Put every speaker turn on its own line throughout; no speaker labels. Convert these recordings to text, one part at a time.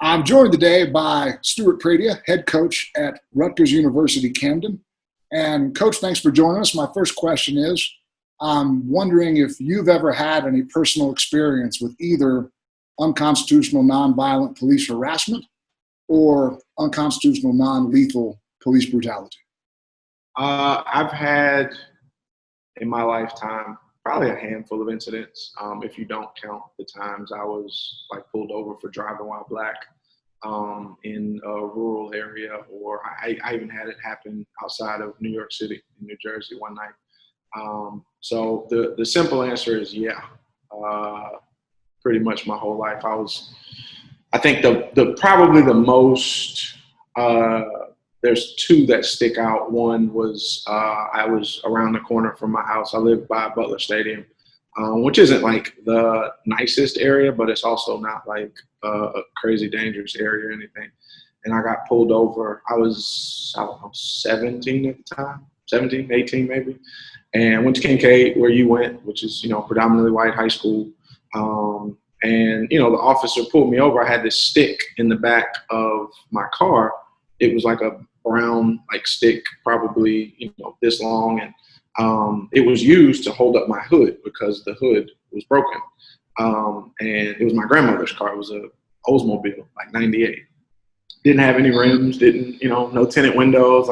I'm joined today by Stuart Pradia, head coach at Rutgers University Camden. And Coach, thanks for joining us. My first question is, I'm wondering if you've ever had any personal experience with either unconstitutional nonviolent police harassment or unconstitutional non-lethal police brutality.
I've had in my lifetime probably a handful of incidents. If you don't count the times I was pulled over for driving while black in a rural area, or I even had it happen outside of New York City, in New Jersey one night. So the simple answer is yeah. Pretty much my whole life. I think the probably the most, there's two that stick out. One was I was around the corner from my house. I lived by Butler Stadium, which isn't like the nicest area, but it's also not like a crazy dangerous area or anything. And I got pulled over. I don't know, 17 at the time, 17, 18 maybe. And went to Kincaid, where you went, which is, predominantly white high school. And, the officer pulled me over. I had this stick in the back of my car. It was like a brown, stick, probably, this long. And it was used to hold up my hood because the hood was broken. And it was my grandmother's car. It was a Oldsmobile, 98. Didn't have any rims, no tinted windows,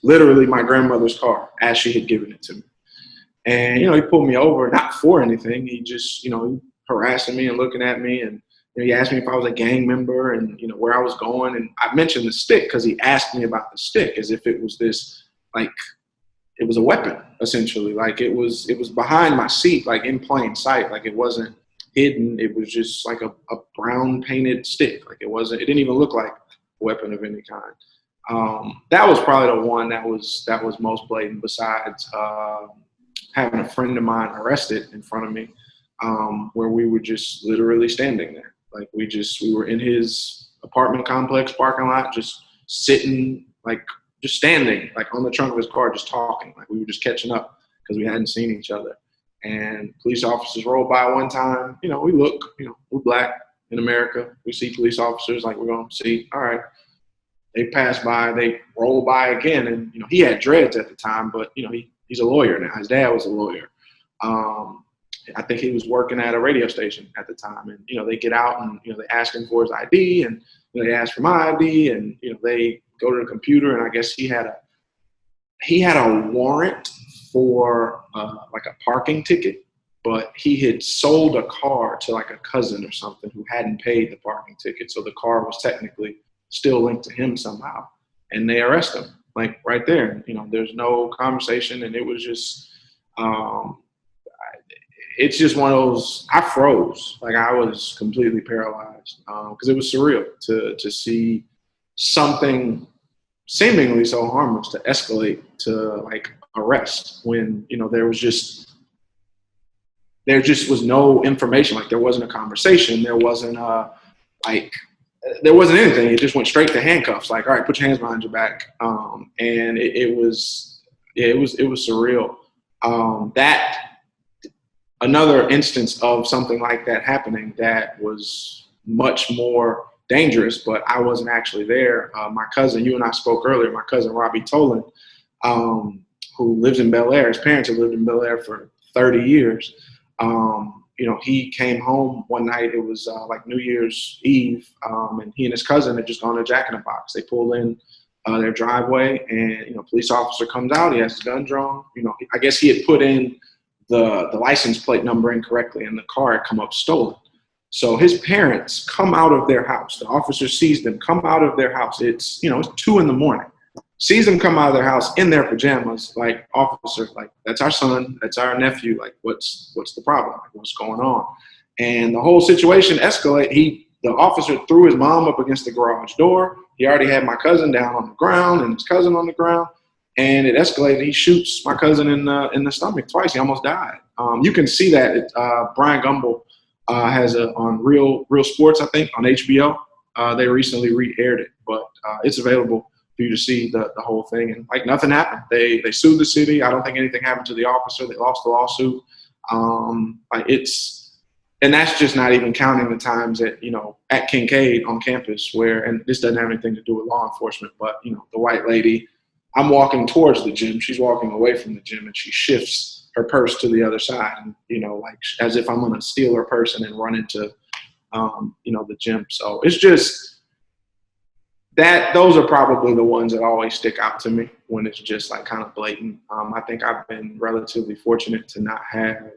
literally my grandmother's car as she had given it to me. And, he pulled me over, not for anything. He just, harassing me and looking at me. And he asked me if I was a gang member and, where I was going. And I mentioned the stick because he asked me about the stick as if it was this, it was a weapon, essentially. It was behind my seat, in plain sight. It wasn't hidden. It was just a brown painted stick. It didn't even look like a weapon of any kind. That was probably the one that was most blatant, besides having a friend of mine arrested in front of me, where we were just literally standing there. We were in his apartment complex parking lot, just sitting, just standing, on the trunk of his car, just talking. We were just catching up because we hadn't seen each other. And police officers rolled by one time. We look, we're black in America. We see police officers we're going to see. All right. They pass by, they roll by again. And, he had dreads at the time, but, he's a lawyer now. His dad was a lawyer. I think he was working at a radio station at the time. And, they get out and, they ask him for his ID, and they ask for my ID, and, they go to the computer, and I guess he had a warrant for a parking ticket, but he had sold a car to a cousin or something who hadn't paid the parking ticket. So the car was technically still linked to him somehow, and they arrest him right there. There's no conversation, and it was just, it's just one of those, I froze. I was completely paralyzed because it was surreal to see something seemingly so harmless to escalate to arrest when, there just was no information. There wasn't a conversation. There wasn't there wasn't anything. It just went straight to handcuffs. All right, put your hands behind your back. And it was surreal. That another instance of something like that happening that was much more dangerous, but I wasn't actually there. My cousin, you and I spoke earlier, my cousin Robbie Tolan, who lives in Bel Air. His parents have lived in Bel Air for 30 years. He came home one night. It was New Year's Eve, and he and his cousin had just gone to Jack in the Box. They pull in their driveway, and a police officer comes out. He has his gun drawn. I guess he had put in the license plate number incorrectly, and the car had come up stolen. So his parents come out of their house. The officer sees them come out of their house. It's 2 a.m. Sees them come out of their house in their pajamas. Officer, that's our son, that's our nephew. What's the problem? What's going on? And the whole situation escalated. The officer threw his mom up against the garage door. He already had my cousin down on the ground and his cousin on the ground. And it escalated. He shoots my cousin in the stomach twice. He almost died. You can see that. Brian Gumbel has on Real Sports, I think, on HBO. They recently re-aired it, but it's available for you to see the whole thing. And nothing happened. They sued the city. I don't think anything happened to the officer. They lost the lawsuit. And that's just not even counting the times at Kincaid on campus where, and this doesn't have anything to do with law enforcement, but, the white lady, I'm walking towards the gym. She's walking away from the gym and she shifts her purse to the other side. And, like as if I'm going to steal her purse and then run into, the gym. So it's just those are probably the ones that always stick out to me when it's just like kind of blatant. I think I've been relatively fortunate to not have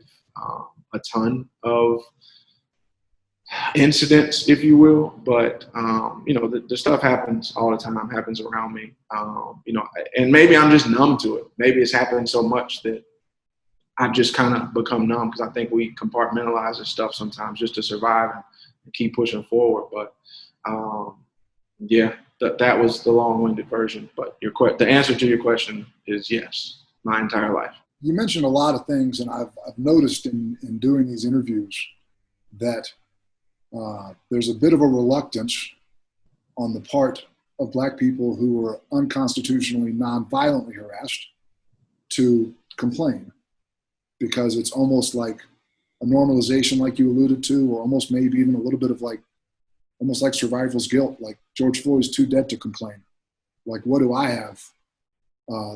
a ton of incidents, if you will, but the stuff happens all the time, happens around me, and maybe I'm just numb to it. Maybe it's happened so much that I've just kind of become numb, because I think we compartmentalize this stuff sometimes just to survive and keep pushing forward. But that was the long-winded version. But the answer to your question is yes, my entire life.
You mentioned a lot of things, and I've noticed in doing these interviews that there's a bit of a reluctance on the part of Black people who are unconstitutionally, non-violently harassed to complain, because it's almost like a normalization, like you alluded to, or almost maybe even a little bit of almost like survival's guilt, like George Floyd's too dead to complain. Like, what do I have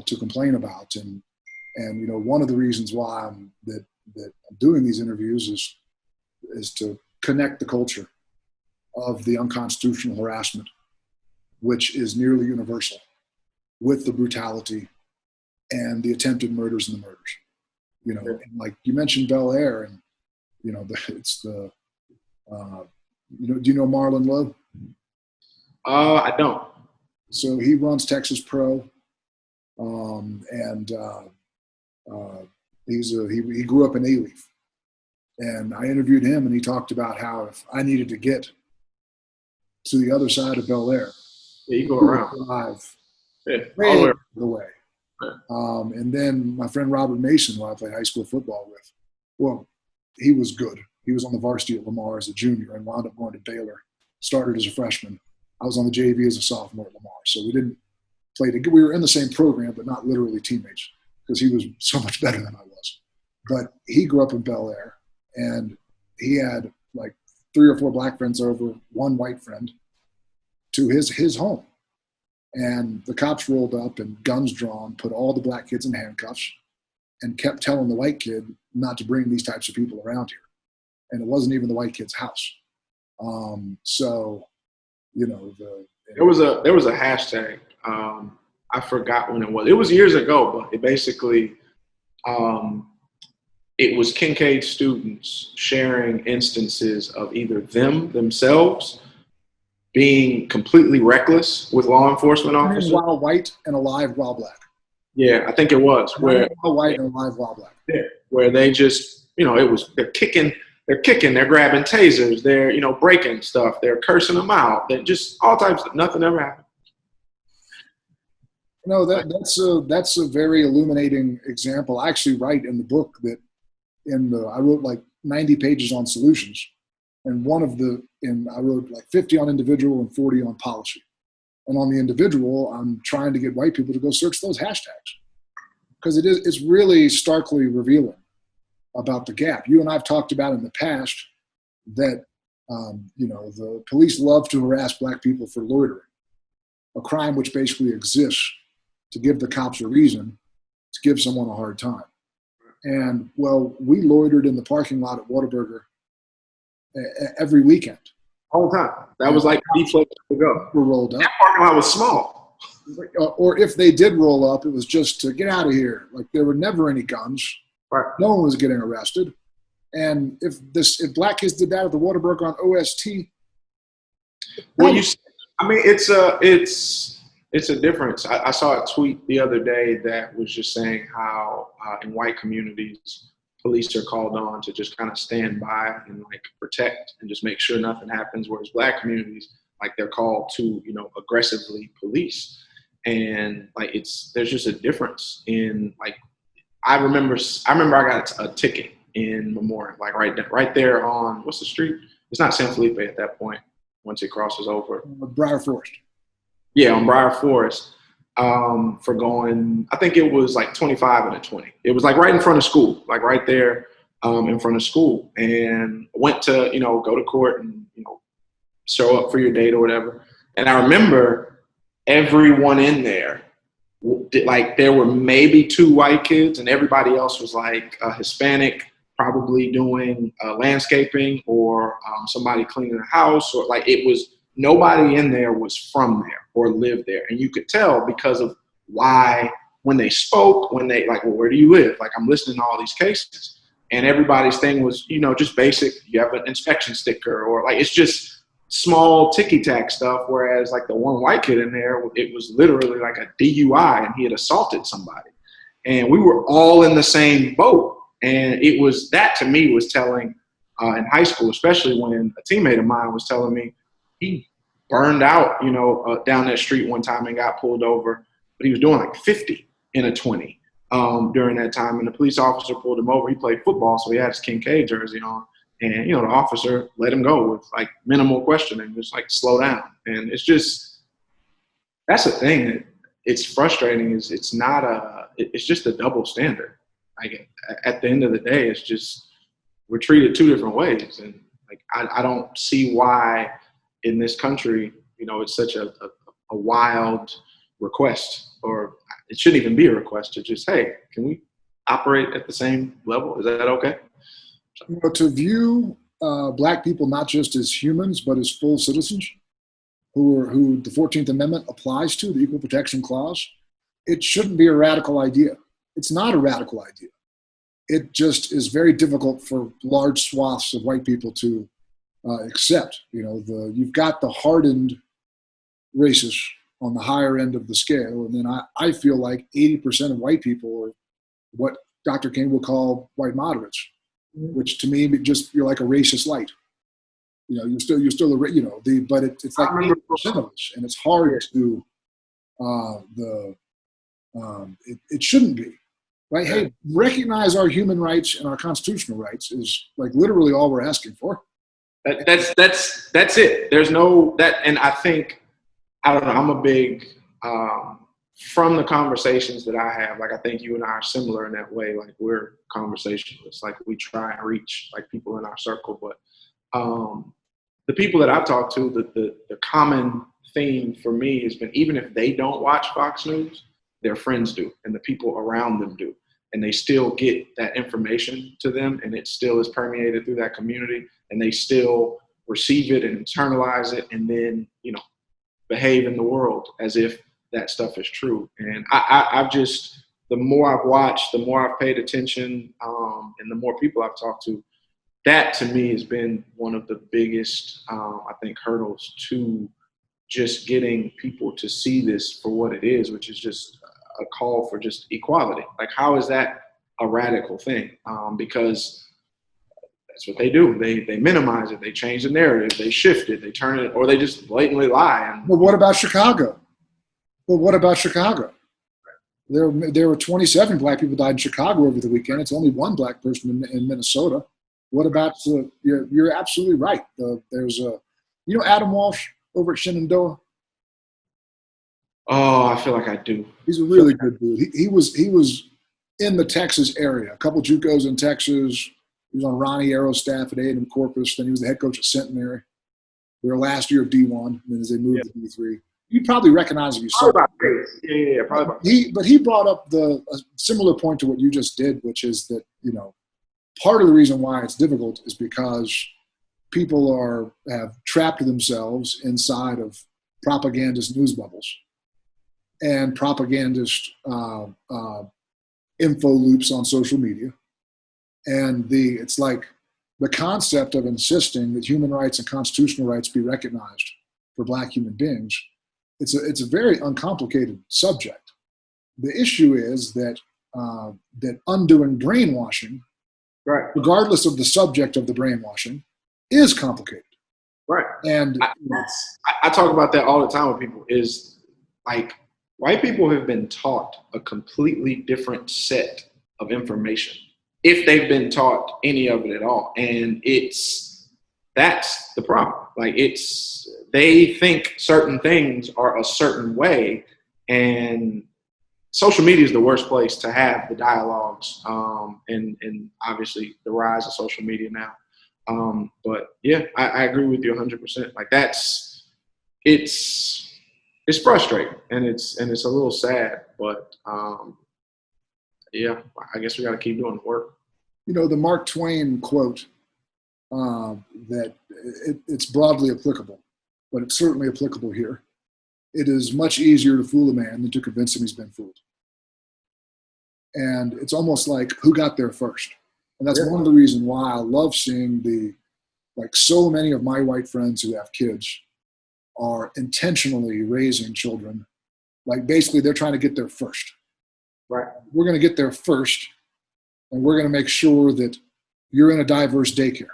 to complain about? And one of the reasons why I'm doing these interviews is to connect the culture of the unconstitutional harassment, which is nearly universal, with the brutality and the attempted murders and the murders. And like you mentioned Bel Air, and it's the do you know Marlon Lowe?
I don't.
So he runs Texas Pro, he grew up in Alief. And I interviewed him, and he talked about how if I needed to get to the other side of Bel Air,
you go around,
drive
all
the way. And then my friend Robert Mason, who I played high school football with, well, he was good. He was on the varsity at Lamar as a junior and wound up going to Baylor. Started as a freshman. I was on the JV as a sophomore at Lamar, so we didn't play together. We were in the same program, but not literally teammates, because he was so much better than I was. But he grew up in Bel Air. And he had like 3 or 4 Black friends over, 1 white friend, to his home. And the cops rolled up and guns drawn, put all the Black kids in handcuffs, and kept telling the white kid not to bring these types of people around here. And it wasn't even the white kid's house.
There was a hashtag. I forgot when it was. It was years ago, but it basically it was Kincaid students sharing instances of either themselves being completely reckless with law enforcement officers.
While white and alive while Black.
Yeah, I think it was.
While white and alive while Black.
Yeah, where they just, they're kicking, they're grabbing tasers, they're, breaking stuff, they're cursing them out, they're just all types of, nothing ever happened.
That's a very illuminating example. I actually write in the book that I wrote like 90 pages on solutions, and I wrote like 50 on individual and 40 on policy. And on the individual, I'm trying to get white people to go search those hashtags, because it's really starkly revealing about the gap. You and I've talked about in the past that the police love to harass Black people for loitering, a crime which basically exists to give the cops a reason to give someone a hard time. And, well, we loitered in the parking lot at Whataburger every weekend.
All the time. That was like the place to go.
Were rolled up.
That parking lot was small.
Or if they did roll up, it was just to get out of here. Like, there were never any guns.
Right. No
one was getting arrested. And if Black kids did that at the Whataburger on OST,
well, it's a difference. I saw a tweet the other day that was just saying how in white communities, police are called on to just kind of stand by and like protect and just make sure nothing happens. Whereas Black communities, like, they're called to, aggressively police. And like, there's just a difference in, like, I remember I got a ticket in Memorial, like right there on, what's the street? It's not San Felipe at that point once it crosses over.
Briar Forest.
Yeah, on Briar Forest, for going, I think it was like 25 and a 20. It was like right in front of school, like right there in front of school, and went to, go to court and, show up for your date or whatever. And I remember everyone in there, like there were maybe 2 white kids and everybody else was like a Hispanic, probably doing landscaping or somebody cleaning the house, or like it was, nobody in there was from there or lived there. And you could tell because of why, when they spoke, when they like, well, where do you live? Like, I'm listening to all these cases. And everybody's thing was, just basic, you have an inspection sticker, or like, it's just small ticky-tack stuff. Whereas like the one white kid in there, it was literally like a DUI and he had assaulted somebody. And we were all in the same boat. And it was, that to me was telling in high school, especially when a teammate of mine was telling me he burned out, down that street one time and got pulled over, but he was doing like 50 in a 20 during that time. And the police officer pulled him over. He played football, so he had his Kincaid jersey on. And, the officer let him go with like minimal questioning, just like slow down. And it's just, that's the thing that it's frustrating, is it's just a double standard. Like at the end of the day, it's just, we're treated 2 different ways. And like, I don't see why in this country, it's such a wild request, or it shouldn't even be a request to just, hey, can we operate at the same level? Is that okay?
To view Black people not just as humans, but as full citizens who the 14th Amendment applies to, the Equal Protection Clause, it shouldn't be a radical idea. It's not a radical idea. It just is very difficult for large swaths of white people to accept. You've got the hardened racists on the higher end of the scale, and then I feel like 80% of white people are what Dr. King would call white moderates, which to me, you're like a racist light. You're still a, but it's like 80% of us, and it's hard to, it shouldn't be. Right? Hey, recognize our human rights and our constitutional rights is like literally all we're asking for.
That's it. There's no that, and I think, I don't know, I'm a big from the conversations that I have, like I think you and I are similar in that way. Like we're conversationalists. Like we try and reach like people in our circle, but the people that I've talked to, the common theme for me has been, even if they don't watch Fox News, their friends do, and the people around them do. And they still get that information to them, and it still is permeated through that community, and they still receive it and internalize it, and then, behave in the world as if that stuff is true. And I've just, the more I've watched, the more I've paid attention, and the more people I've talked to, that to me has been one of the biggest, I think, hurdles to just getting people to see this for what it is, which is just a call for just equality. Like, how is that a radical thing? Because that's what they do. They minimize it. They change the narrative. They shift it. They turn it, or they just blatantly lie.
Well, what about Chicago? There were 27 Black people died in Chicago over the weekend. It's only 1 Black person in Minnesota. What about you're absolutely right. There's Adam Walsh over at Shenandoah.
Oh, I feel like I do.
He's a really good dude. He was in the Texas area. A couple JUCOs in Texas. He was on Ronnie Arrow's staff at A&M Corpus. Then he was the head coach at Centenary. Their last year of D1, and then as they moved to D3. You'd probably recognize if you saw it.
Yeah, probably.
But he brought up a similar point to what you just did, which is that, part of the reason why it's difficult is because people have trapped themselves inside of propagandist news bubbles and propagandist info loops on social media. And it's like the concept of insisting that human rights and constitutional rights be recognized for Black human beings. It's a very uncomplicated subject. The issue is that undoing brainwashing,
right,
regardless of the subject of the brainwashing, is complicated.
Right.
And
I talk about that all the time with people, is like, white people have been taught a completely different set of information, if they've been taught any of it at all. And that's the problem. Like, they think certain things are a certain way, and social media is the worst place to have the dialogues, and obviously the rise of social media now. But yeah, I agree with you 100%. Like it's frustrating and it's a little sad, but yeah, I guess we got to keep doing the work.
You know, the Mark Twain quote, that it's broadly applicable, but it's certainly applicable here. It is much easier to fool a man than to convince him he's been fooled. And it's almost like who got there first. And that's one of the reasons why I love seeing so many of my white friends who have kids are intentionally raising children. Like basically they're trying to get there first.
Right.
We're going to get there first, and we're going to make sure that you're in a diverse daycare.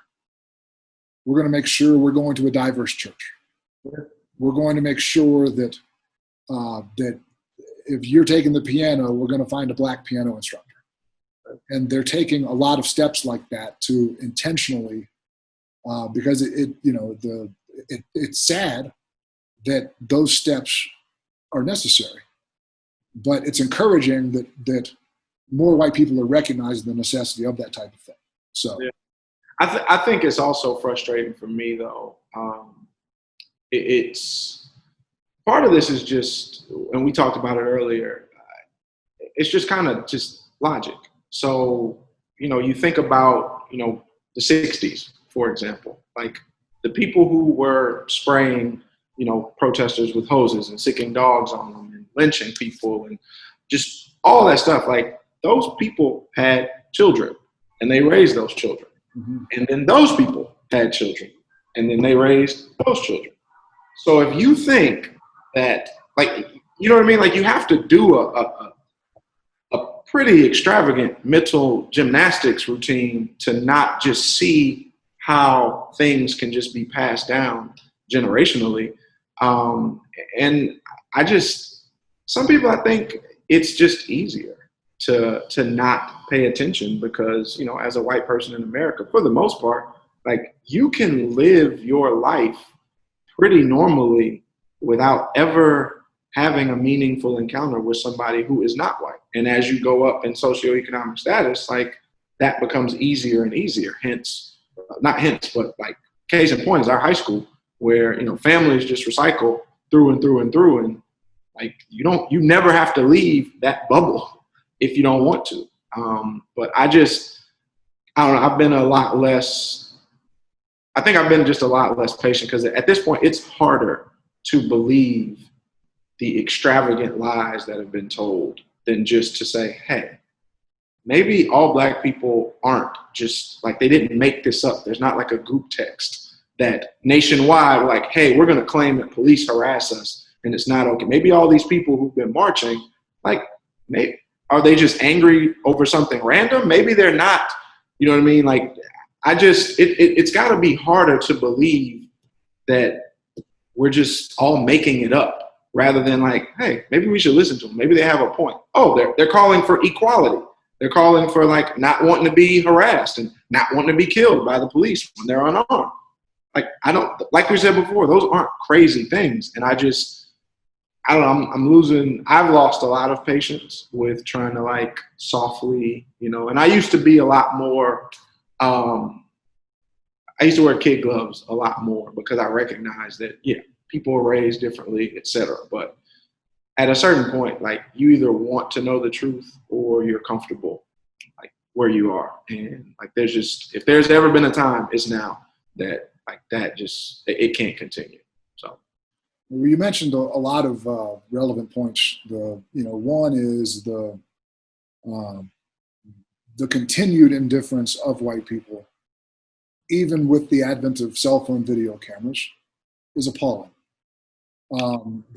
We're going to make sure we're going to a diverse church. We're going to make sure that that if you're taking the piano, we're going to find a black piano instructor. And they're taking a lot of steps like that to intentionally, because it's sad that those steps are necessary, but it's encouraging that more white people are recognizing the necessity of that type of thing. So,
yeah. I think it's also frustrating for me though. It's part of this is just, and we talked about it earlier. It's just kind of just logic. So, you think about, the 60s, for example, like the people who were spraying, protesters with hoses and sicking dogs on them and lynching people and just all that stuff. Like those people had children and they raised those children. Mm-hmm. And then those people had children and then they raised those children. So if you think that, like, you know what I mean? Like you have to do a pretty extravagant mental gymnastics routine to not just see how things can just be passed down generationally. And some people, I think it's just easier to not pay attention because, as a white person in America, for the most part, like you can live your life pretty normally without ever having a meaningful encounter with somebody who is not white. And as you go up in socioeconomic status, like that becomes easier and easier. But like case in point is our high school where, families just recycle through and through and through. And like, you never have to leave that bubble if you don't want to. But I don't know, I've been just a lot less patient because at this point it's harder to believe the extravagant lies that have been told than just to say, hey, maybe all black people aren't just like, they didn't make this up. There's not like a group text that nationwide, like, hey, we're going to claim that police harass us and it's not okay. Maybe all these people who've been marching, like, maybe, are they just angry over something random? Maybe they're not, you know what I mean? Like, it's got to be harder to believe that we're just all making it up rather than like, hey, maybe we should listen to them. Maybe they have a point. Oh, they're calling for equality. They're calling for like not wanting to be harassed and not wanting to be killed by the police when they're unarmed. Like, like we said before, those aren't crazy things. And I don't know, I've lost a lot of patience with trying to like softly, and I used to be a lot more, I used to wear kid gloves a lot more because I recognized that, yeah, people are raised differently, et cetera. But at a certain point, like you either want to know the truth or you're comfortable like where you are. And like, if there's ever been a time, it's now that like that it can't continue. So.
Well, you mentioned a lot of relevant points. One is the continued indifference of white people, even with the advent of cell phone video cameras, is appalling.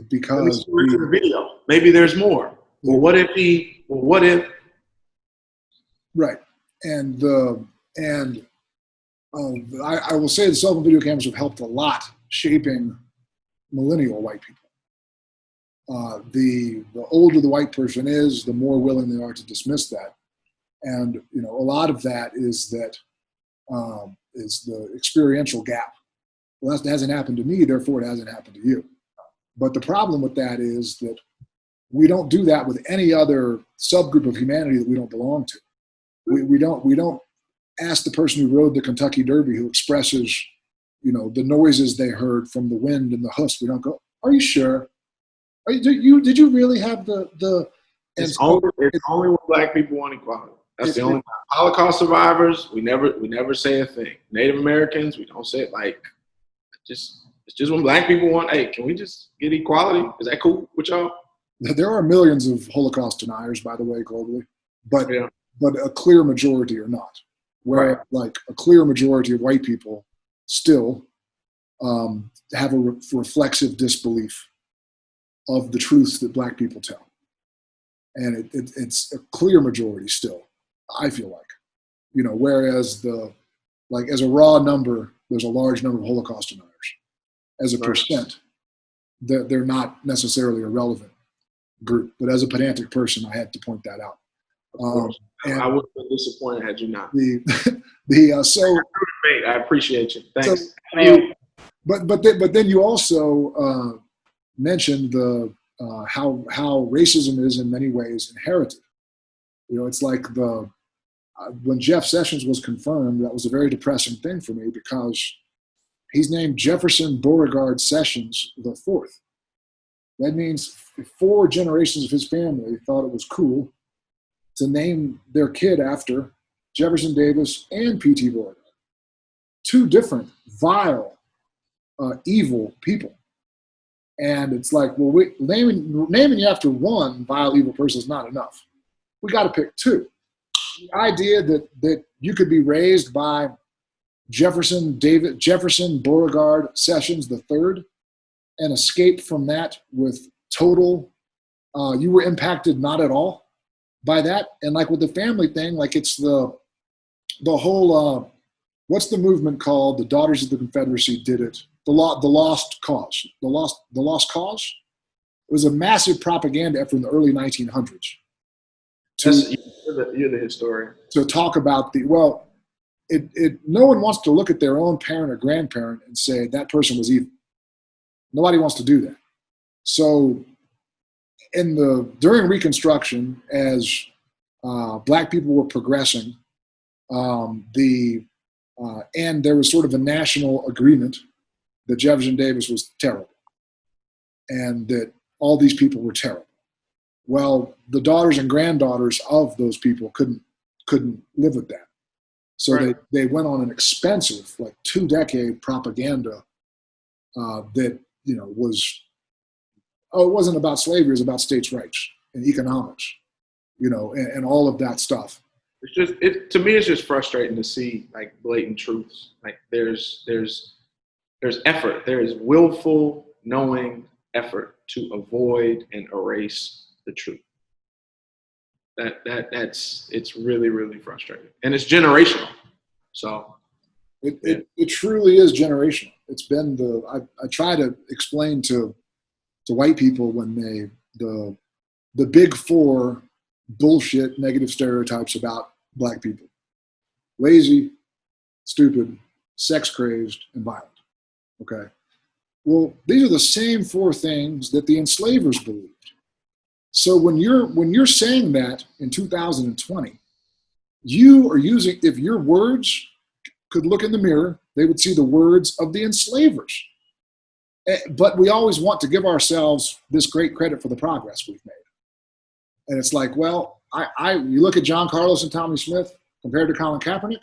Because
the video, maybe there's more. Well, what if?
Right, and I will say the cell phone video cameras have helped a lot shaping millennial white people. The older the white person is, the more willing they are to dismiss that, and a lot of that is the experiential gap. Well, that hasn't happened to me, therefore it hasn't happened to you. But the problem with that is that we don't do that with any other subgroup of humanity that we don't belong to. We don't ask the person who rode the Kentucky Derby, who expresses, the noises they heard from the wind and the hoofs. We don't go, "Are you sure? Did you really have the?"
It's only when Black people want equality. That's the only time. Holocaust survivors, we never say a thing. Native Americans, we don't say it. Like, it's just when Black people want, hey, can we just get equality? Is that cool with y'all?
There are millions of Holocaust deniers, by the way, globally, but a clear majority are not. Where like a clear majority of white people still have a reflexive disbelief of the truths that Black people tell, and it's a clear majority still. I feel like, whereas as a raw number, there's a large number of Holocaust deniers. As a percent, they're not necessarily a relevant group. But as a pedantic person, I had to point that out.
And I would have been disappointed had you not. I appreciate you. Thanks.
But then you also mentioned how racism is in many ways inherited. It's like when Jeff Sessions was confirmed, that was a very depressing thing for me because he's named Jefferson Beauregard Sessions the fourth. That means 4 generations of his family thought it was cool to name their kid after Jefferson Davis and P.T. Beauregard. 2 different, vile, evil people. And it's like, well, naming you after one vile, evil person is not enough. We got to pick 2. The idea that you could be raised by Jefferson Beauregard Sessions III and escape from that with total, you were impacted not at all by that. And like with the family thing, like it's the whole, what's the movement called? The Daughters of the Confederacy did it. The Lost Cause. The Lost Cause? It was a massive propaganda effort in the early 1900s.
You're the historian.
To talk about no one wants to look at their own parent or grandparent and say that person was evil. Nobody wants to do that. So during Reconstruction, as Black people were progressing, and there was sort of a national agreement that Jefferson Davis was terrible and that all these people were terrible. Well, the daughters and granddaughters of those people couldn't live with that. So they went on an expensive, 2-decade propaganda that, was, it wasn't about slavery, it was about states' rights and economics, and all of that stuff.
To me, it's just frustrating to see blatant truths. There's effort. There is willful, knowing effort to avoid and erase the truth. It's really, really frustrating, and it's generational. So
it truly is generational. It's been I try to explain to white people when the big 4 bullshit negative stereotypes about Black people: lazy, stupid, sex crazed, and violent. Okay. Well, these are the same 4 things that the enslavers believed. So when you're saying that in 2020, you are using, if your words could look in the mirror, they would see the words of the enslavers. But we always want to give ourselves this great credit for the progress we've made. And it's like, well, you look at John Carlos and Tommy Smith compared to Colin Kaepernick,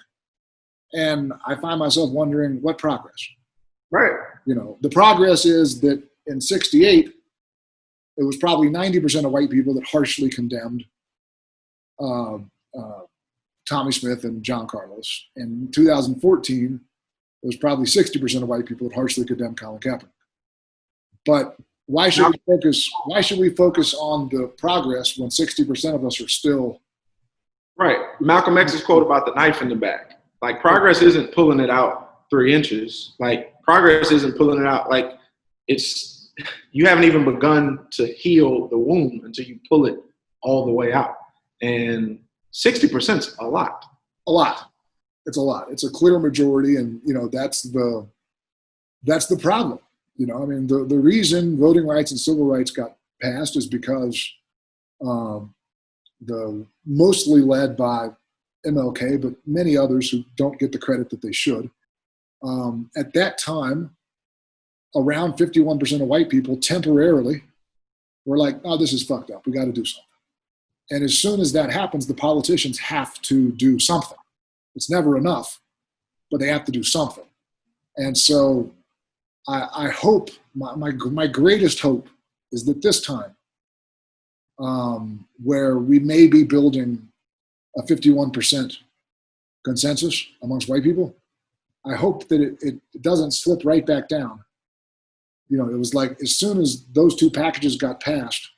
and I find myself wondering what progress.
Right.
The progress is that in '68, it was probably 90% of white people that harshly condemned Tommy Smith and John Carlos. In 2014, it was probably 60% of white people that harshly condemned Colin Kaepernick. But why should we focus on the progress when 60% of us are still
right? Malcolm X's quote about the knife in the back. Progress isn't pulling it out 3 inches. Progress isn't pulling it out. You haven't even begun to heal the wound until you pull it all the way out. And 60% is a lot.
A lot. It's a lot. It's a clear majority, and that's the problem. The reason voting rights and civil rights got passed is because the mostly led by MLK, but many others who don't get the credit that they should. At that time, around 51% of white people temporarily were like, oh, this is fucked up. We got to do something. And as soon as that happens, the politicians have to do something. It's never enough, but they have to do something. And so I hope, my greatest hope is that this time, where we may be building a 51% consensus amongst white people, I hope that it doesn't slip right back down. You know, it was like as soon as those two packages got passed,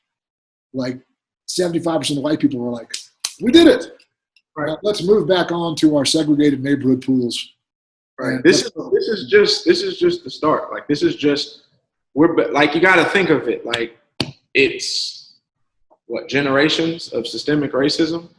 like 75% of white people were like, we did it.
Right.
Now let's move back on to our segregated neighborhood pools.
Right. This is just the start. Like this is just you got to think of it like it's what generations of systemic racism,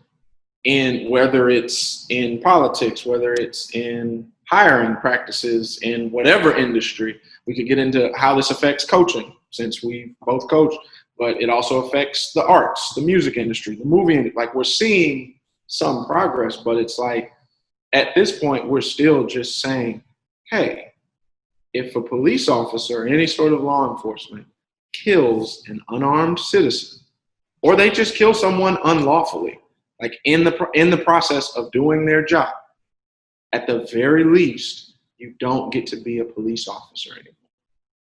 and whether it's in politics, whether it's in hiring practices, in whatever industry. We could get into how this affects coaching, since we both coach, but it also affects the arts, the music industry, the movie industry. Like we're seeing some progress, but it's like at this point we're still just saying, hey, if a police officer or any sort of law enforcement kills an unarmed citizen, or they just kill someone unlawfully, like in the process of doing their job, at the very least, you don't get to be a police officer anymore.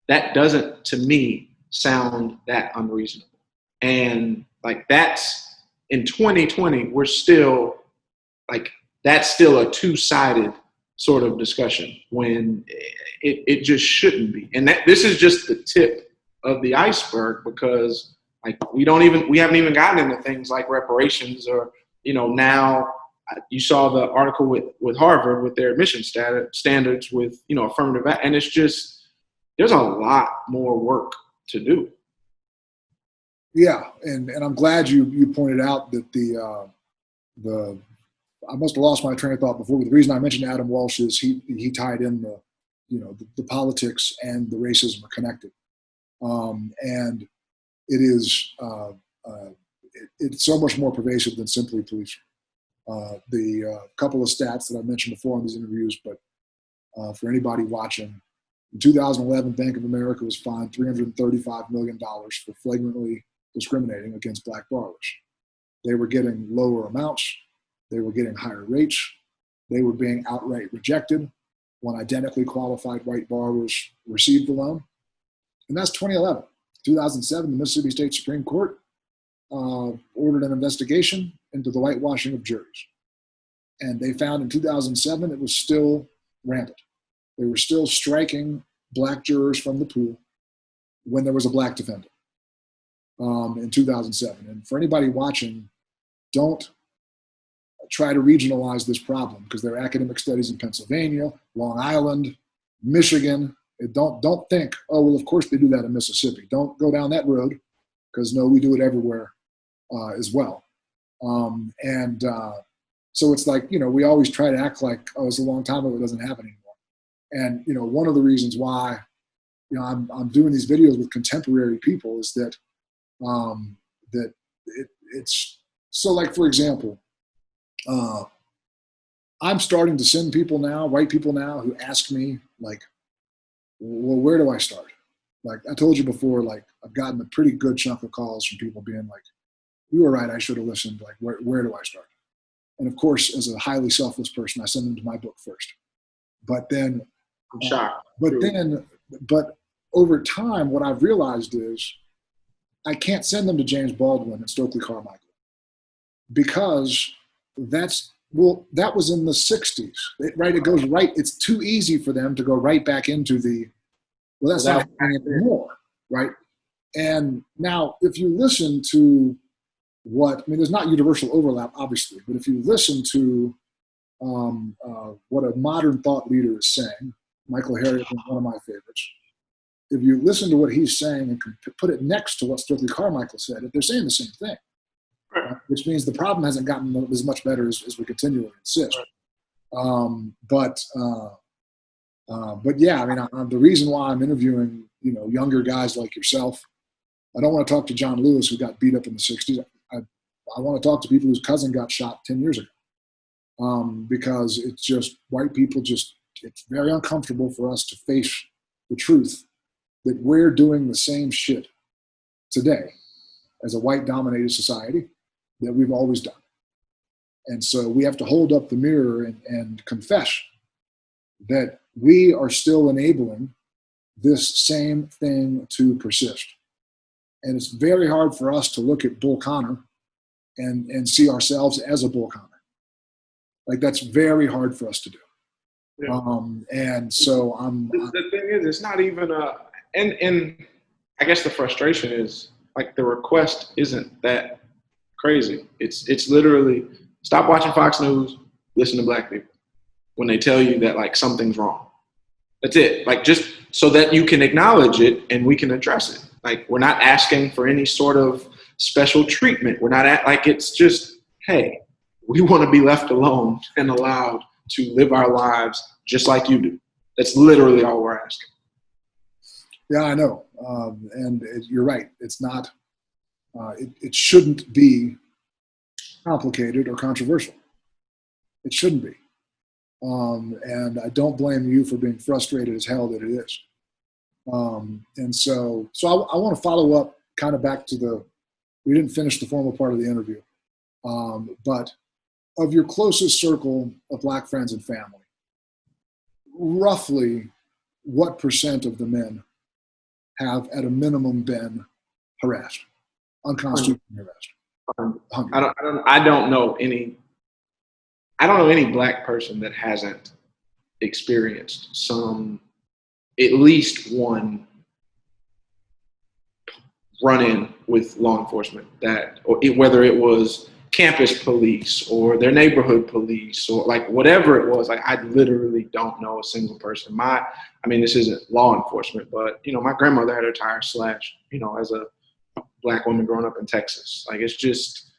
That doesn't, to me, sound that unreasonable. And like that's in 2020, we're still like that's still a two-sided sort of discussion when it just shouldn't be. And this is just the tip of the iceberg, because like we haven't even gotten into things like reparations, or now you saw the article with Harvard with their admission standards with affirmative act, and it's just there's a lot more work to do.
Yeah, and I'm glad you pointed out that the I must have lost my train of thought before, but the reason I mentioned Adam Walsh is he tied in the politics and the racism are connected, and it is it's so much more pervasive than simply policing. The couple of stats that I mentioned before in these interviews, but for anybody watching, in 2011, Bank of America was fined $335 million for flagrantly discriminating against black borrowers. They were getting lower amounts. They were getting higher rates. They were being outright rejected when identically qualified white borrowers received the loan. And that's 2011. 2007, the Mississippi State Supreme Court ordered an investigation into the whitewashing of juries. And they found in 2007 it was still rampant. They were still striking black jurors from the pool when there was a black defendant in 2007. And for anybody watching, don't try to regionalize this problem, because there are academic studies in Pennsylvania, Long Island, Michigan. Don't think, oh, well, of course they do that in Mississippi. Don't go down that road, because no, we do it everywhere as well. So it's like, we always try to act like, oh, it's a long time ago, it doesn't happen anymore. And, one of the reasons why, I'm doing these videos with contemporary people is that, it's so, like, for example, I'm starting to send people now, white people now, who ask me like, well, where do I start? Like I told you before, like I've gotten a pretty good chunk of calls from people being like, you were right, I should have listened. Like, where do I start? And of course, as a highly selfless person, I send them to my book first. But then,
I'm shocked.
But over time, what I've realized is I can't send them to James Baldwin and Stokely Carmichael, because that was in the 60s, right? It goes right. It's too easy for them to go right back into that's not happening anymore, right? And now, if you listen to there's not universal overlap, obviously, but if you listen to what a modern thought leader is saying, Michael Harriot is one of my favorites. If you listen to what he's saying and put it next to what Stokely Carmichael said, they're saying the same thing, which means the problem hasn't gotten as much better as we continually insist. But yeah, the reason why I'm interviewing, younger guys like yourself, I don't want to talk to John Lewis, who got beat up in the 60s. I I want to talk to people whose cousin got shot 10 years ago, because it's just white people it's very uncomfortable for us to face the truth that we're doing the same shit today as a white dominated society that we've always done. And so we have to hold up the mirror and confess that we are still enabling this same thing to persist. And it's very hard for us to look at Bull Connor and see ourselves as a Bull Connor. Like, that's very hard for us to do. Yeah. And so
the thing is, it's not even and I guess the frustration is, like, the request isn't that crazy. It's literally stop watching Fox News, listen to black people when they tell you that, like, something's wrong. That's it. Like, just so that you can acknowledge it and we can address it. Like, we're not asking for any sort of special treatment. We're not like, it's just, hey, we want to be left alone and allowed to live our lives just like you do. That's literally all we're asking.
Yeah, I know. And you're right. It's not, it shouldn't be complicated or controversial. It shouldn't be. And I don't blame you for being frustrated as hell that it is. And so I want to follow up kind of back to we didn't finish the formal part of the interview, but of your closest circle of black friends and family, roughly what percent of the men have at a minimum been harassed, unconstitutionally harassed?
I don't know any black person that hasn't experienced at least one run-in with law enforcement, whether it was campus police or their neighborhood police or, like, whatever it was. Like, I literally don't know a single person. This isn't law enforcement, but, my grandmother had her tire slashed, as a black woman growing up in Texas. Like, it's just,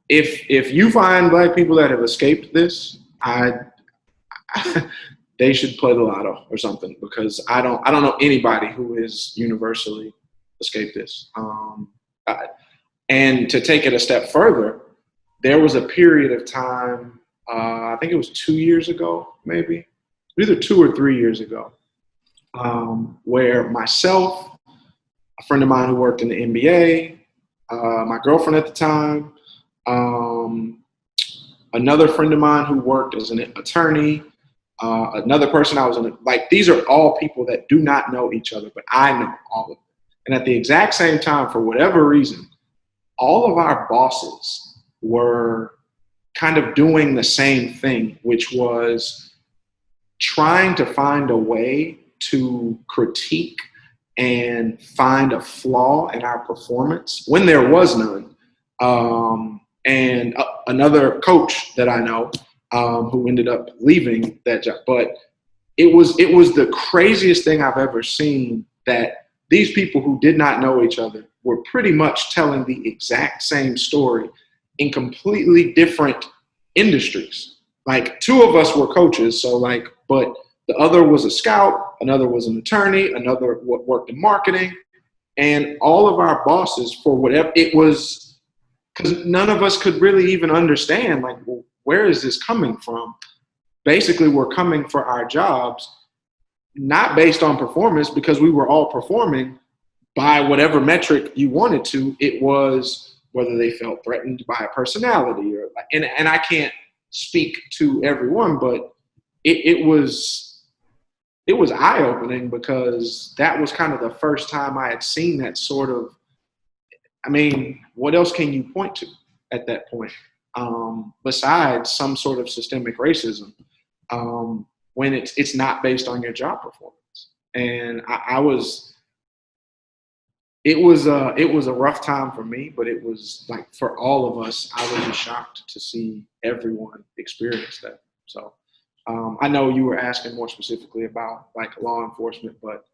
if you find black people that have escaped this, they should play the lotto or something, because I don't know anybody who has universally escaped this. And to take it a step further, there was a period of time, I think it was 2 years ago, maybe, either 2 or 3 years ago, where myself, a friend of mine who worked in the NBA, my girlfriend at the time, another friend of mine who worked as an attorney, another person these are all people that do not know each other, but I know all of them. And at the exact same time, for whatever reason, all of our bosses were kind of doing the same thing, which was trying to find a way to critique and find a flaw in our performance when there was none. And another coach that I know, who ended up leaving that job. But it was the craziest thing I've ever seen, that these people who did not know each other were pretty much telling the exact same story in completely different industries. Like, 2 of us were coaches, but the other was a scout, another was an attorney, another worked in marketing, and all of our bosses, for whatever it was, because none of us could really even understand, like, well, where is this coming from? Basically, we're coming for our jobs, not based on performance, because we were all performing by whatever metric you wanted to. It was whether they felt threatened by a personality, and I can't speak to everyone, but it was eye-opening, because that was kind of the first time I had seen that sort of, what else can you point to at that point, besides some sort of systemic racism, when it's not based on your job performance? And it was a rough time for me, but it was, like, for all of us, I was just shocked to see everyone experience that. So I know you were asking more specifically about, like, law enforcement, but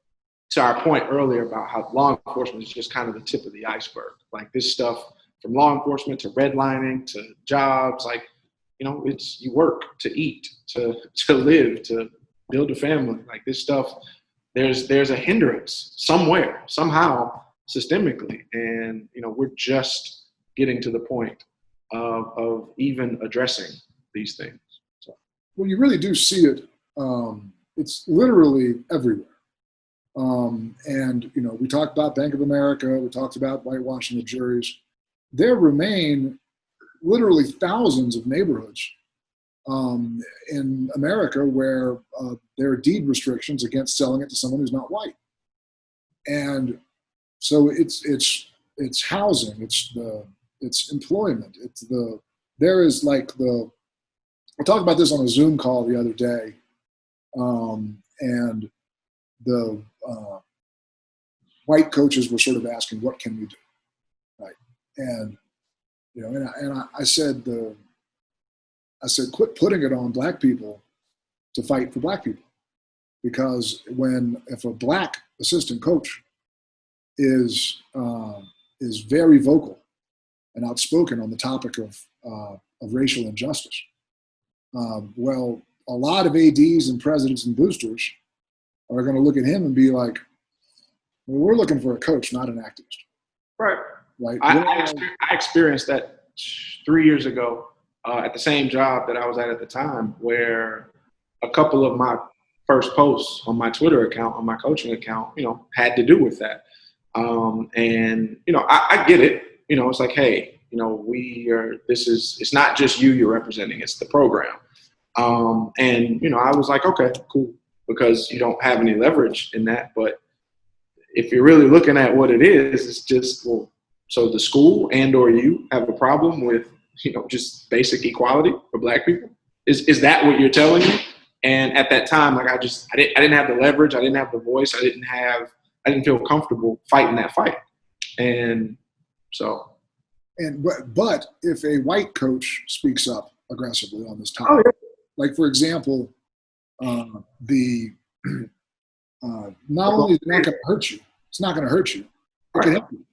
to our point earlier about how law enforcement is just kind of the tip of the iceberg. Like, this stuff, from law enforcement to redlining to jobs, like, it's, you work to eat, to live, to build a family. Like, this stuff, there's a hindrance somewhere, somehow, systemically, and we're just getting to the point of even addressing these things. So.
Well, you really do see it. It's literally everywhere. And, we talked about Bank of America. We talked about whitewashing the juries. There remain literally thousands of neighborhoods in America where there are deed restrictions against selling it to someone who's not white. And so it's housing, it's employment, I talked about this on a Zoom call the other day, and the white coaches were sort of asking, what can we do, right? And I said, quit putting it on black people to fight for black people, because if a black assistant coach is very vocal and outspoken on the topic of racial injustice, well, a lot of ADs and presidents and boosters are going to look at him and be like, well, we're looking for a coach, not an activist.
Right.
Right.
I experienced that 3 years ago at the same job that I was at the time, where a couple of my first posts on my Twitter account, on my coaching account, had to do with that. And I get it. It's like, hey, it's not just you're representing, it's the program. And I was like, okay, cool, because you don't have any leverage in that. But if you're really looking at what it is, it's just, well, so the school and or you have a problem with, just basic equality for black people? Is that what you're telling me? And at that time, like, I didn't have the leverage. I didn't have the voice. I didn't feel comfortable fighting that fight. And so.
But if a white coach speaks up aggressively on this topic, like, for example, not only is it not going to hurt you, it's not going to hurt you. It can help you.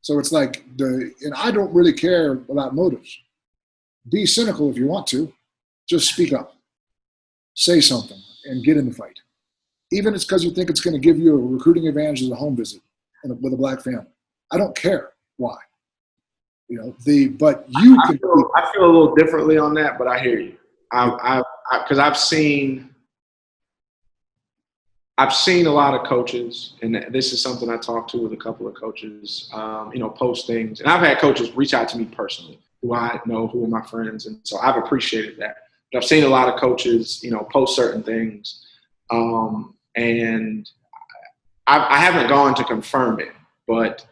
So it's like and I don't really care about motives. Be cynical if you want to. Just speak up. Say something and get in the fight. Even if it's because you think it's going to give you a recruiting advantage as a home visit with a black family. I don't care why. But you can.
I feel a little differently on that, but I hear you. Because I've seen a lot of coaches, and this is something I talked to with a couple of coaches, post things. And I've had coaches reach out to me personally, who I know, who are my friends. And so I've appreciated that. But I've seen a lot of coaches, post certain things. And I haven't gone to confirm it, but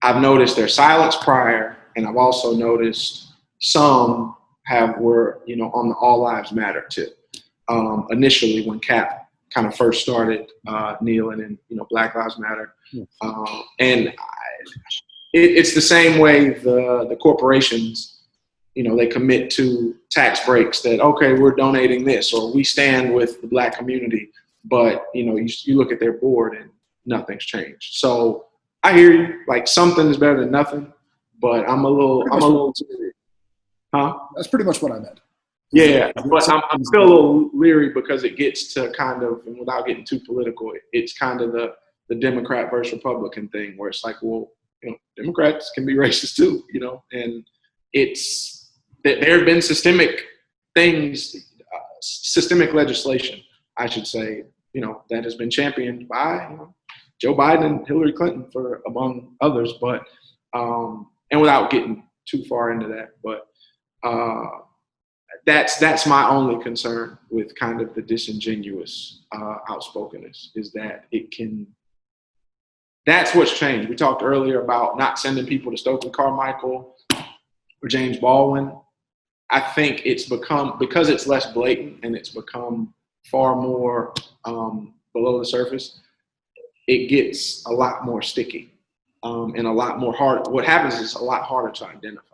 I've noticed their silence prior. And I've also noticed some were on the All Lives Matter tip. Initially, when Cap kind of first started kneeling and Black Lives Matter, and it's the same way the corporations, they commit to tax breaks that, okay, we're donating this, or we stand with the black community, but you look at their board and nothing's changed. So I hear you. Like, something is better than nothing, but I'm a little. Huh?
That's pretty much what I meant.
Yeah, but I'm still a little leery because it gets to kind of, and without getting too political, it's kind of the Democrat versus Republican thing, where it's like, well, Democrats can be racist too, and it's that there have been systemic things, systemic legislation, I should say, that has been championed by Joe Biden and Hillary Clinton, for among others, but and without getting too far into that, but. That's my only concern with kind of the disingenuous outspokenness, is that that's what's changed. We talked earlier about not sending people to Stokely Carmichael or James Baldwin. I think it's become, because it's less blatant and it's become far more below the surface, it gets a lot more sticky and a lot more hard. What happens is a lot harder to identify.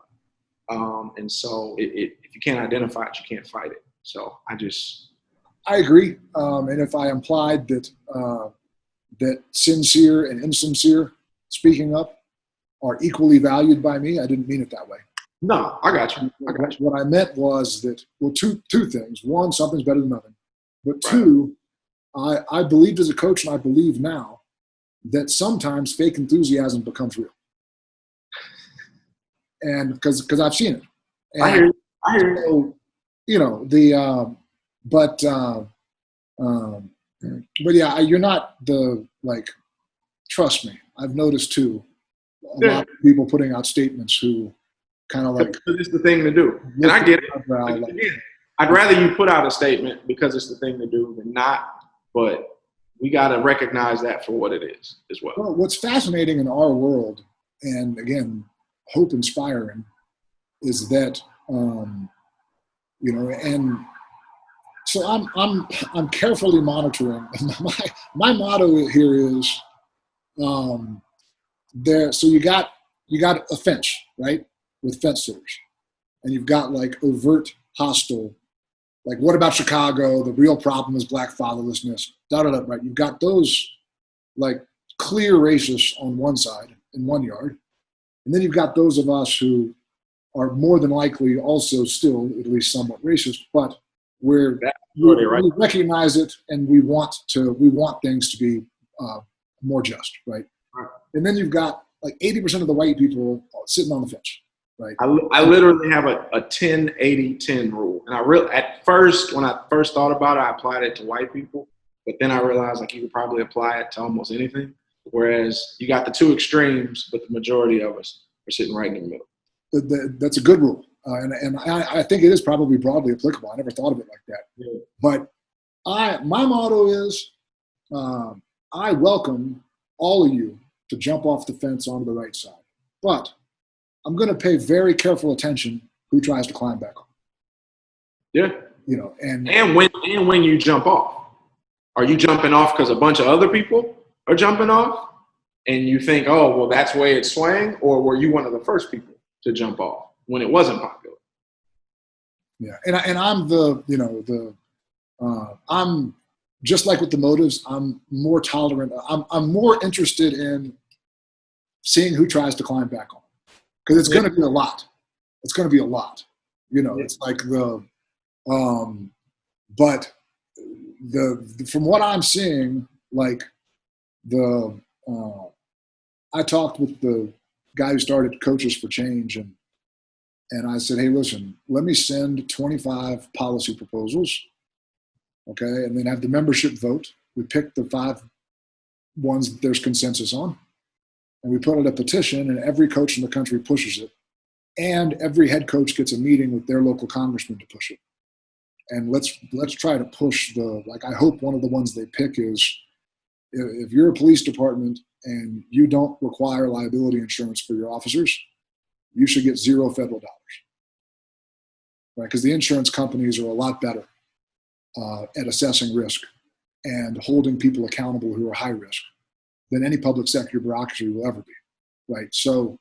And so if you can't identify it, you can't fight it. So I agree.
And if I implied that sincere and insincere speaking up are equally valued by me, I didn't mean it that way.
No, I got you.
What I meant was that, well, two things. One, something's better than nothing. But two, I believed as a coach, and I believe now, that sometimes fake enthusiasm becomes real. and because I've seen it. And
I hear you. I hear you.
so, you know, but yeah, you're not the, like, trust me, I've noticed too, a
Yeah.
lot of people putting out statements who kind of like,
Because it's the thing to do. And I get it.
eyebrow, like,
Again, I'd rather you put out a statement because it's the thing to do than not. But we got to recognize that for what it is as well.
well, what's fascinating in our world, and again, hope inspiring, is that, you know, and so I'm carefully monitoring. My motto here is, there. So you got a fence, right, with fence sitters, and you've got like overt hostile. Like, what about Chicago? The real problem is black fatherlessness. Right? You've got those like clear racists on one side in one yard, and then you've got those of us who are more than likely also still at least somewhat racist, but we recognize it and we want things to be more just, right? And then you've got like 80% of the white people sitting on the fence, right?
I literally have a 10-80-10 rule. And at first, when I first thought about it, I applied it to white people. But then I realized like you could probably apply it to almost anything. Whereas you got the two extremes, but the majority of us are sitting right in the middle.
That's a good rule. And I think it is probably broadly applicable. I never thought of it like that.
Yeah.
But my motto is, I welcome all of you to jump off the fence onto the right side. But I'm going to pay very careful attention who tries to climb back on.
Yeah.
You know, and
when you jump off. Are you jumping off because a bunch of other people are jumping off and you think, oh, well, that's the way it's swaying? Or were you one of the first people to jump off when it wasn't popular?
Yeah. And I'm I'm just like with the motives, I'm more tolerant. I'm more interested in seeing who tries to climb back on, because it's going to be a lot. It's going to be a lot. You know, it's like but from what I'm seeing, like I talked with the guy who started Coaches for Change, and I said, hey, listen, let me send 25 policy proposals, okay, and then have the membership vote. We pick the 5 ones that there's consensus on, and we put out a petition, and every coach in the country pushes it, and every head coach gets a meeting with their local congressman to push it. And let's try to push I hope one of the ones they pick is, if you're a police department and you don't require liability insurance for your officers, you should get $0 federal dollars, right? Because the insurance companies are a lot better at assessing risk and holding people accountable who are high risk than any public sector bureaucracy will ever be, right? So,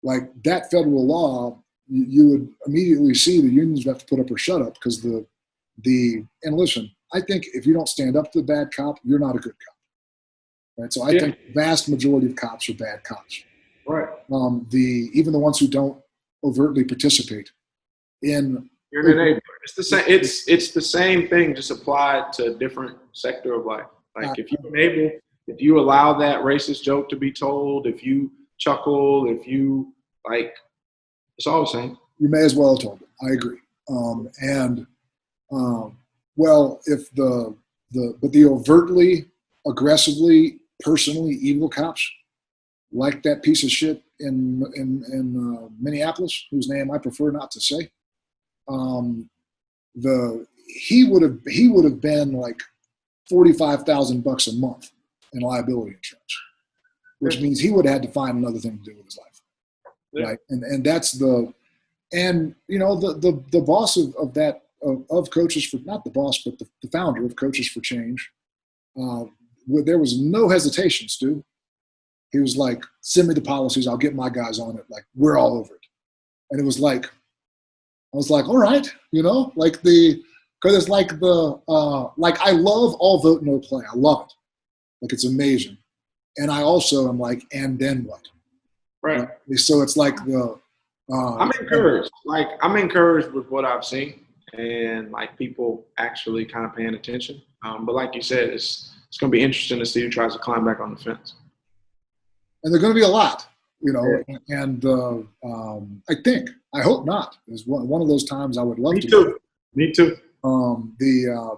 like, that federal law, you would immediately see the unions would have to put up or shut up, because and listen, I think if you don't stand up to the bad cop, you're not a good cop, right? So I think the vast majority of cops are bad cops.
Right.
Even the ones who don't overtly participate in.
You're an enabler. It's the same. It's the same thing, just applied to a different sector of life. Like, if you allow that racist joke to be told, if you chuckle, if you it's all the same.
You may as well have told it. I agree. Well, if but the overtly, aggressively, personally evil cops, like that piece of shit in Minneapolis, whose name I prefer not to say, he would have been like $45,000 a month in liability insurance, which means he would have had to find another thing to do with his life, right? And that's the boss of that. Of Coaches for, not the boss, but the founder of Coaches for Change, there was no hesitation, Stu. He was like, send me the policies, I'll get my guys on it. Like, we're all over it. And it was like, I was like, all right, because it's like I love all vote no play. I love it. Like, it's amazing. And I also am like, and then what?
Right.
So it's like
I'm encouraged. I'm encouraged with what I've seen. And people actually kind of paying attention. But like you said, it's going to be interesting to see who tries to climb back on the fence.
And they're going to be a lot. you know, and I hope not. It's one of those times I would love
Me
to.
too. Me too.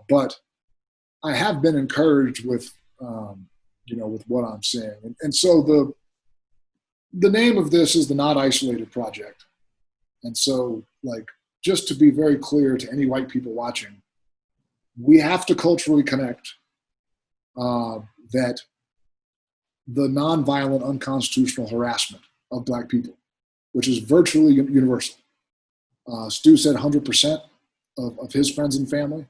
But I have been encouraged with, with what I'm seeing. And so the name of this is the Not Isolated Project. And so, like, just to be very clear to any white people watching, we have to culturally connect that the nonviolent, unconstitutional harassment of Black people, which is virtually universal. Stu said 100% of his friends and family,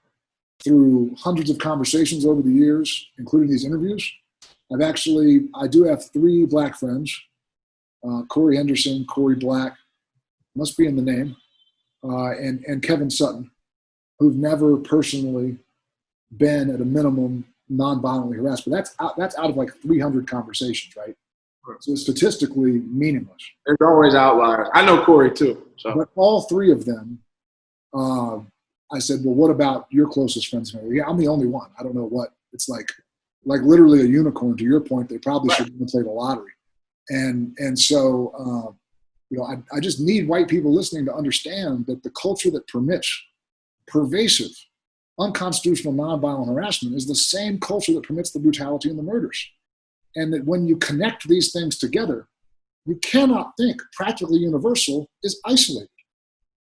through hundreds of conversations over the years, including these interviews. I do have 3 Black friends, Corey Henderson, Corey Black, must be in the name, and Kevin Sutton, who've never personally been at a minimum non-violently harassed. But that's out of like 300 conversations, right? So it's statistically meaningless.
There's always outliers. I know Corey too. So.
But all 3 of them, I said, well, what about your closest friends? Yeah, I'm the only one. I don't know what. It's like literally a unicorn, to your point. They probably should even play the lottery. And so, I just need white people listening to understand that the culture that permits pervasive, unconstitutional, nonviolent harassment is the same culture that permits the brutality and the murders. And that when you connect these things together, you cannot think practically universal is isolated.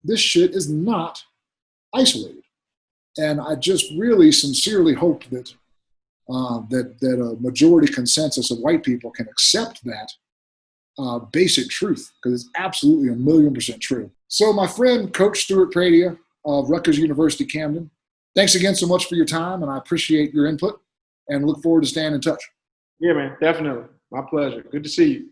This shit is not isolated. And I just really sincerely hope that a majority consensus of white people can accept that basic truth, because it's absolutely 1,000,000% true. So my friend, Coach Stuart Pradia of Rutgers University Camden, thanks again so much for your time, and I appreciate your input and look forward to staying in touch.
Yeah, man, definitely. My pleasure. Good to see you.